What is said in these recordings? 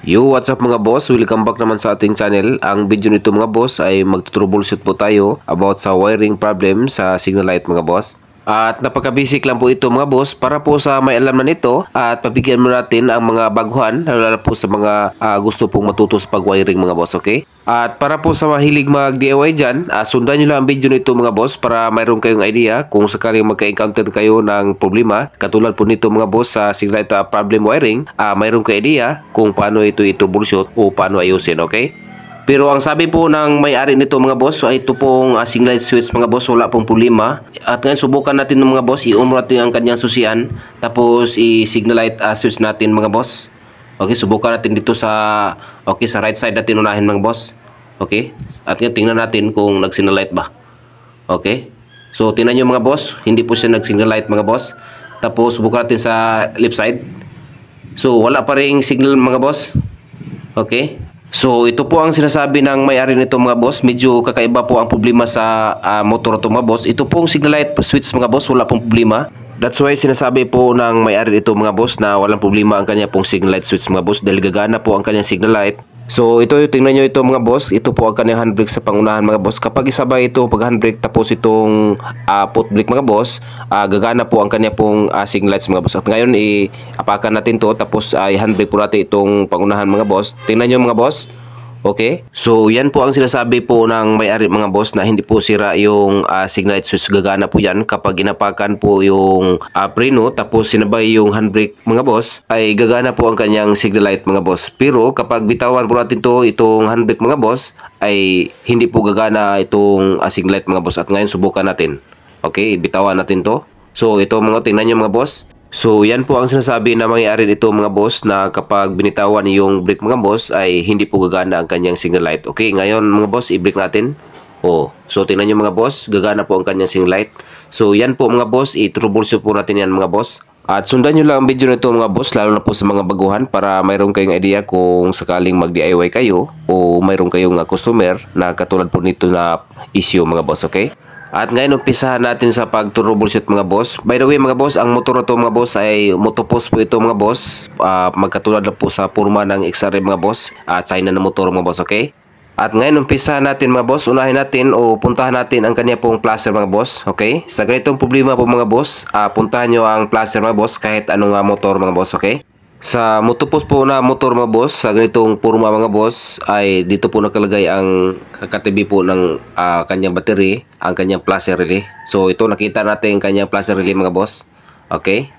Yo, what's up mga boss? Welcome back naman sa ating channel. Ang video nito mga boss ay mag-troubleshoot po tayo about sa wiring problem sa signal light mga boss. At napaka-basic lang po ito mga boss para po sa may alam na nito at pabigyan mo natin ang mga baguhan lalo po sa mga gusto pong matuto sa pag-wiring mga boss, okay? At para po sa mahilig mag-DIY dyan, sundan nyo lang ang video nito mga boss para mayroon kayong idea kung sakaling magka-encounter kayo ng problema. Katulad po nito mga boss sa signal light problem wiring, mayroon kayo idea kung paano ito bullshot o paano ayusin, okay? Pero ang sabi po ng may-ari nito mga boss, ay ito pong signal light switch mga boss, wala pong problema. At ngayon subukan natin ng mga boss, i-on natin ang kanyang susian, tapos i-signal light switch natin mga boss. Okay, subukan natin dito sa sa right side natin unahin mga boss. Okay? At ngayon tingnan natin kung nag-signal light ba. Okay? So tingnan nyo mga boss, hindi po siya nag-signal light mga boss. Tapos subukan natin sa left side. So wala pa ring signal mga boss. Okay? So ito po ang sinasabi ng may-ari nito mga boss. Medyo kakaiba po ang problema sa motor ito mga boss. Ito pong signal light switch mga boss, wala pong problema. That's why sinasabi po ng may-ari nito mga boss na walang problema ang kanya pong signal light switch mga boss dahil gagana po ang kanyang signal light. So ito, tingnan nyo ito mga boss. Ito po ang kanyang handbrake sa pangunahan mga boss. Kapag isabay ito pag handbrake tapos itong foot brake mga boss, gagana po ang kanya pong signal lights mga boss. At ngayon apakan natin to tapos handbrake po natin itong pangunahan mga boss. Tingnan nyo mga boss. Okay? So yan po ang sinasabi po ng may-ari mga boss na hindi po sira yung signal light switch. Gagana po yan kapag inapakan po yung preno tapos sinabay yung handbrake mga boss, ay gagana po ang kanyang signal light mga boss. Pero kapag bitawan po natin to itong handbrake mga boss, ay hindi po gagana itong signal light mga boss. At ngayon subukan natin. Okay, bitawan natin to. So ito mga tingnan nyo mga boss. So yan po ang sinasabi na mangyayari nito mga boss na kapag binitawan yung brake mga boss ay hindi po gagana ang kanyang signal light. Okay, ngayon mga boss, i-brake natin. So tingnan nyo mga boss, gagana po ang kanyang signal light. So yan po mga boss, i-troubleshoot po natin yan mga boss. At sundan nyo lang ang video nito mga boss, lalo na po sa mga baguhan para mayroon kayong idea kung sakaling mag-DIY kayo o mayroon kayong customer na katulad po nito na issue mga boss, okay? At ngayon umpisahan natin sa pag-troubleshoot mga boss. By the way mga boss, ang motor na to mga boss ay motopos po ito mga boss. Magkatulad na po sa forma ng XRM mga boss. China na motor mga boss, okay? At ngayon umpisahan natin mga boss, unahin natin o puntahan natin ang kanya pong placer mga boss, okay? Sa ganitong problema po mga boss, puntahan nyo ang placer mga boss kahit anong motor mga boss, okay? Sa motopos po na motor mga boss, sa ganitong forma mga boss, ay dito po nakalagay ang katabi po ng kanyang battery, ang kanyang placer relay. So ito nakita natin ang kanyang placer relay mga boss. Okay?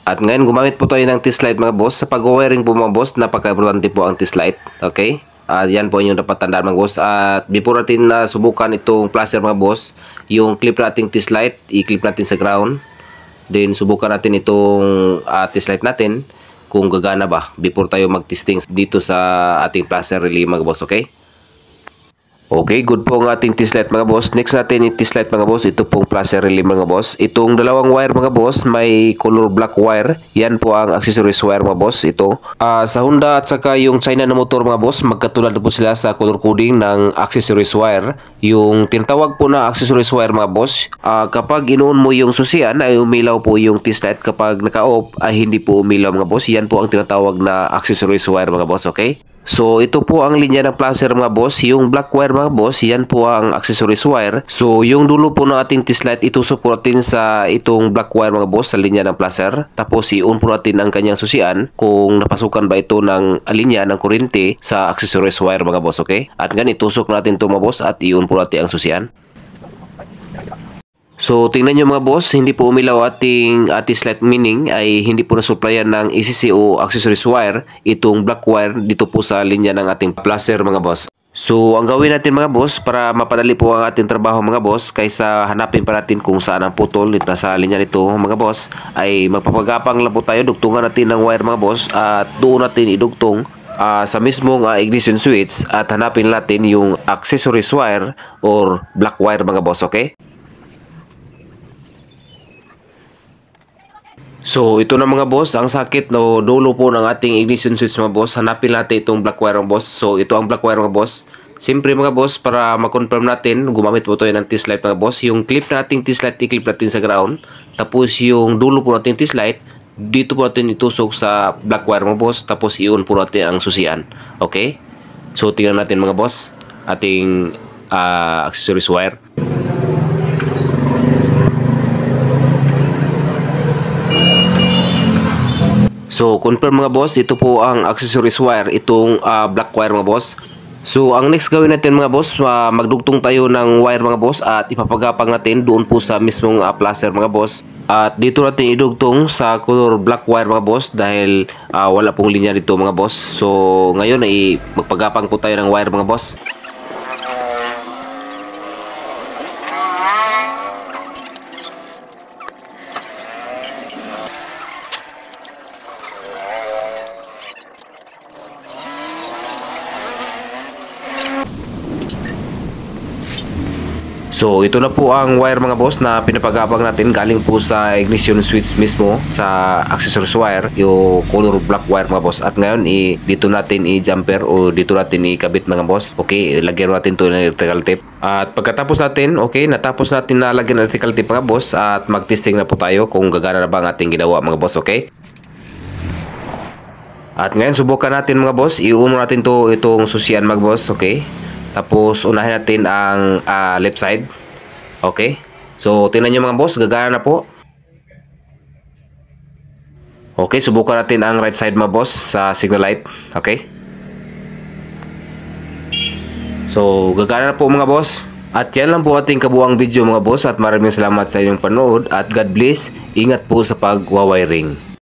At ngayon gumamit po tayo ng test light mga boss. Sa pag-wiring po mga boss, napaka-importante po ang test light. Okay? Yan po yung dapat tandaan mga boss. At before natin subukan itong placer mga boss, yung clip nating test light, i-clip natin sa ground. Then subukan natin itong test light natin kung gagana ba before tayo mag-testing dito sa ating placer relay mga boss, okay? Okay, good po ang ating test light mga boss. Next natin i-test light mga boss, ito pong placer relay mga boss. Itong dalawang wire mga boss, may color black wire. Yan po ang accessories wire mga boss. Ito sa Honda at saka yung China na motor mga boss, magkatulad po sila sa color coding ng accessories wire. Yung tinatawag po na accessories wire mga boss, kapag inuon mo yung susian ay umilaw po yung test light. Kapag naka-off ay hindi po umilaw mga boss. Yan po ang tinatawag na accessories wire mga boss, okay? So ito po ang linya ng placer mga boss. Yung black wire mga boss, yan po ang accessories wire. So yung dulo po ng ating test light, itusok po natin sa itong black wire mga boss sa linya ng placer. Tapos i-on po natin ang kanyang susian kung napasukan ba ito ng linya ng kuryente sa accessories wire mga boss, okay? At ganyan itusok natin ito mga boss at i-on po natin ang susian. So tingnan nyo mga boss, hindi po umilaw ating test light, meaning ay hindi po nasupplyan ng ECC o accessories wire itong black wire dito po sa linya ng ating placer mga boss. So ang gawin natin mga boss para mapadali po ang ating trabaho mga boss, kaysa hanapin pa natin kung saan ang putol dito sa linya nito mga boss, ay magpapagapang lang po tayo, dugtungan natin ng wire mga boss at doon natin idugtong sa mismong ignition switch at hanapin natin yung accessories wire or black wire mga boss, okay? So ito na mga boss, ang sakit no dulo po ng ating ignition switch mga boss. Hanapin natin itong black wire mga boss. So ito ang black wire mga boss. Siyempre mga boss, para ma-confirm natin, gumamit po tayo ng test light mga boss. Yung clip nating test light, i-clip natin sa ground. Tapos yung dulo po nating test light, dito po natin itusok sa black wire mga boss, tapos i-on po natin ang susian. Okay? So tingnan natin mga boss ating accessories wire. So confirm mga boss, ito po ang accessories wire, itong black wire mga boss. So ang next gawin natin mga boss, magdugtong tayo ng wire mga boss at ipapagapang natin doon po sa mismong placer mga boss. At dito natin idugtong sa color black wire mga boss dahil wala pong linya dito mga boss. So ngayon ay magpagapang po tayo ng wire mga boss. So ito na po ang wire mga boss na pinapagabang natin, galing po sa ignition switch mismo sa accessories wire, yung color black wire mga boss. At ngayon dito natin i-jumper o dito natin ikabit mga boss. Okay, lagyan natin to ng electrical tape. At pagkatapos natin, okay, natapos natin na lagyan ng electrical tape mga boss, at mag-testing na po tayo kung gagana na ba ang ating ginawa mga boss. Okay, at ngayon subukan natin mga boss, i-on natin itong susian mga boss. Okay, tapos unahin natin ang left side. Okay, so tingnan nyo mga boss, gagana na po. Okay, subukan natin ang right side mga boss sa signal light. Okay, so gagana na po mga boss. At yan lang po ating kabuang video mga boss, at maraming salamat sa inyong panood at God bless. Ingat po sa pag-wiring.